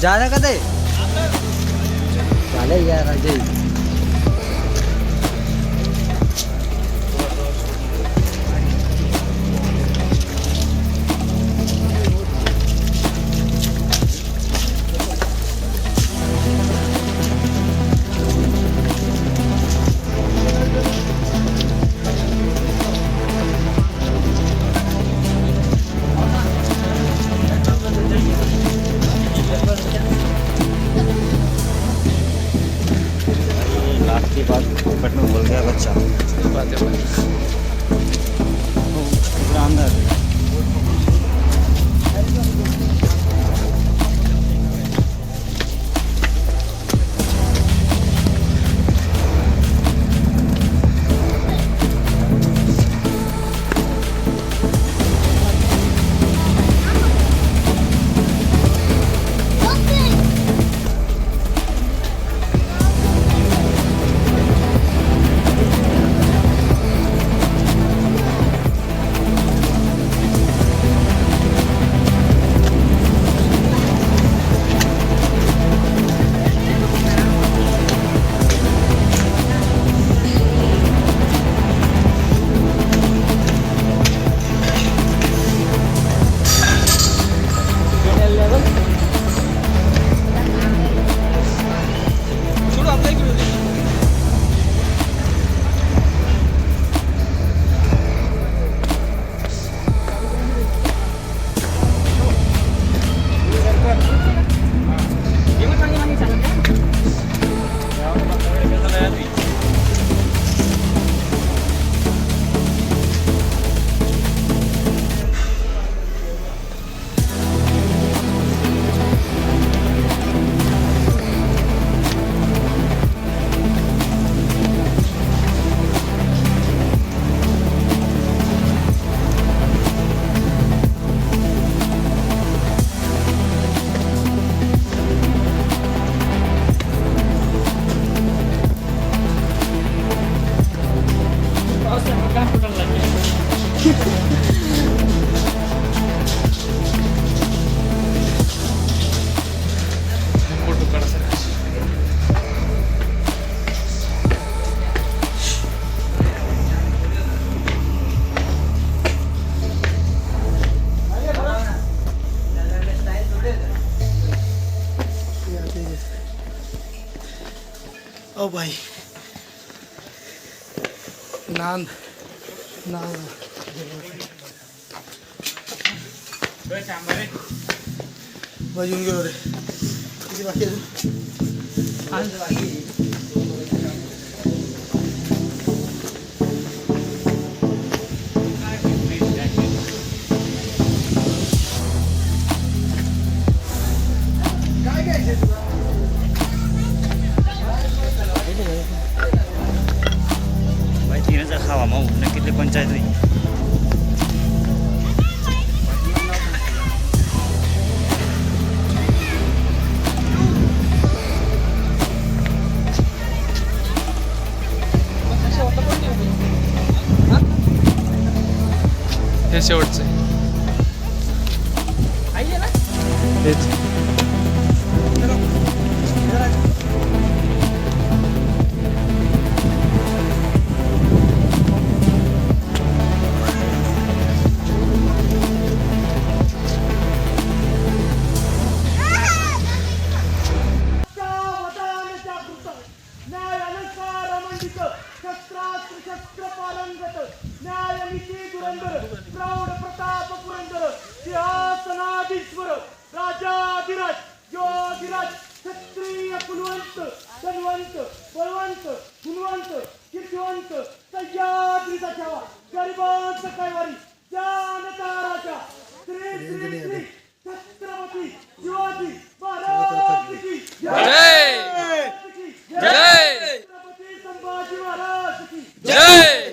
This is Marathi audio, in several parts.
जाना कधी झालं यार अजय. पट में बोल गया बच्चा अंदर. ओ भाई नांद नांद वाजून गेलो रे. किती बाकी आहे? खावा मग किती पंचायत होई. हे शेवटचं हेच. प्रौढ प्रताप पुरंदर सिंहासनाधीश्वर राजाधिराज योधिराज क्षत्रिय कुलवंत धनवंत बळवंत गुणवंत कीर्तिवंत सह्याद्रीचा छावा गरिबांचा कैवारी जानता राजा श्री श्री श्री छत्रपती शिवाजी महाराज की जय. छत्रपती संभाजी महाराज की जय.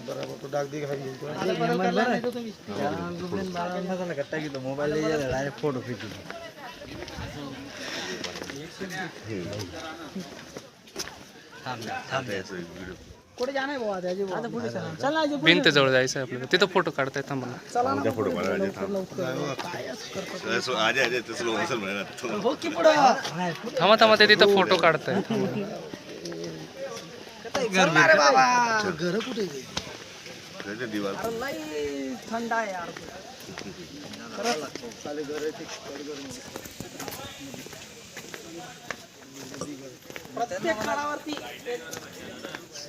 बरोबर तो डाग दे मोबाईल डायरेक्ट फोटो खिचू कुठे जाणार भाऊ आता पुढे चल ना भिंत जवळ जायचं आहे आपल्याला, तिथं फोटो काढताय थांबा. फोटो हो की पुढं थांबा थांबा, ते तिथं फोटो काढताय. अरे बाबा घर कुठे अरे लई थंड आहे यार प्रत्येक काळावरती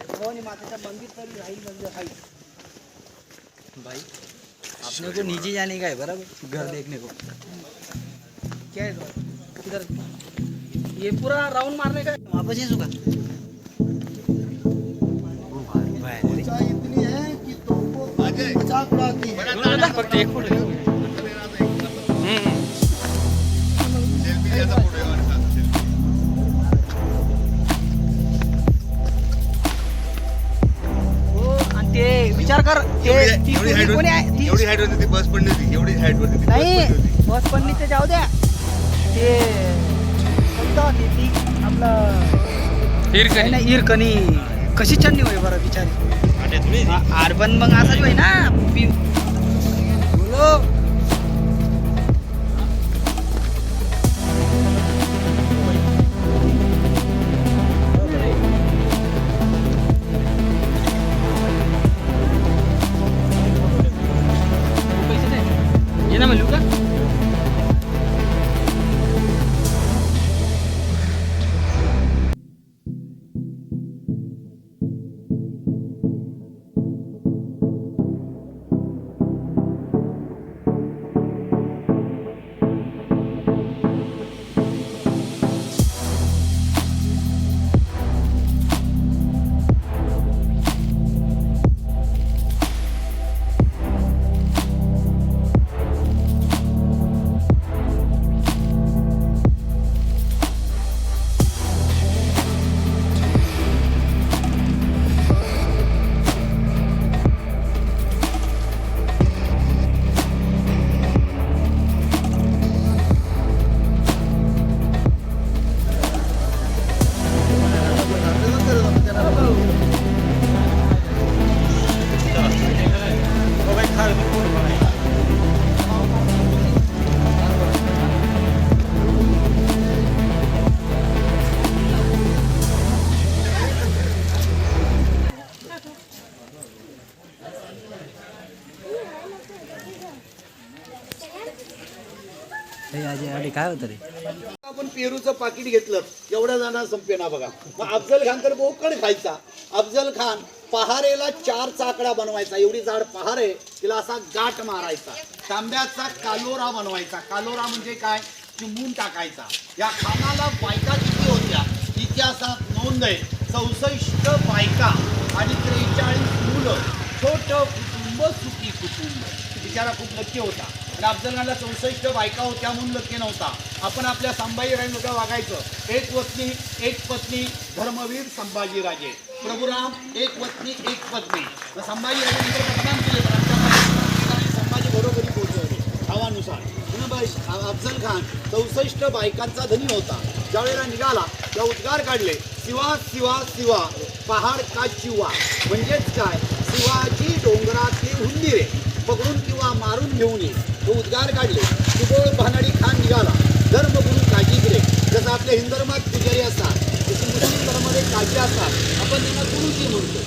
भवानी मातेचा मंदिर तरी राहील म्हणजे राहील भाई अपने को नीचे जाने का है बराबर घर देखने को क्या है इधर ये पूरा राउंड मारने का वापस ही सुखा इतनी है कि तुमको मजाक उड़ाती है फक्त एक फोटो ते विचार कर ते कोणी आहे एवढी हाईट होती ती बस पण नव्हती एवढी हाईट होती ती नाही बस पण ते जाऊ द्या ते कोणतं होती ती आपलं हिरकणी हिरकणी कशी चढणी होय बरं बिचारी आर पण मग असाच होय ना बोलो ये ना मिलू का काय होतं रे आपण पेरूचं पाकिट घेतलं एवढ्या जणांना संपेना बघा. मग अफजल खान तर बोकड खायचा. अफजल खान पहारेला 4 चाकडा बनवायचा. एवढी जाड पहारे तिला असा गाठ मारायचा. तांब्याचा कालोरा बनवायचा. कालोरा म्हणजे काय चिमून टाकायचा. या खानाला बायका किती होत्या इतिहासात नोंद आहे. 64 बायका आणि 43 मुलं. छोटं कुटुंब सुखी कुटुंब. बिचारा खूप लक्की होता. अफजल खानला 64 बायका होत्या म्हणून लक्की नव्हता. आपण आपल्या संभाजीराजांना वागायचं एक वतनी एक पत्नी धर्मवीर संभाजीराजे. प्रभुराम एक वतनी एक पत्नी. संभाजीराजांनी बदनाम केले पण आमच्या संभाजी घरोघरी पोहोचवले हवानुसार. अफजल खान 64 बायकांचा धनी होता. ज्यावेळेला निघाला त्या उद्गार काढले शिवा शिवा शिवा पहाड का चिवा. म्हणजेच काय शिवाजी डोंगरातली हुंदिरे पकडून किंवा मारून घेऊन ये. तो उद्गार काढले. सुबोळ भानाडी खान निघाला धर्मगुरू काजीकडे. जसं आपल्या हिंदू धर्मात पुजारी असतात तसे मुस्लिम धर्मामध्ये काजी असतात. आपण त्यांना गुरुजी म्हणतो.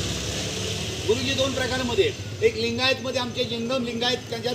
गुरुजी 2 प्रकारामध्ये एक लिंगायतमध्ये आमचे जंगम लिंगायत त्यांच्या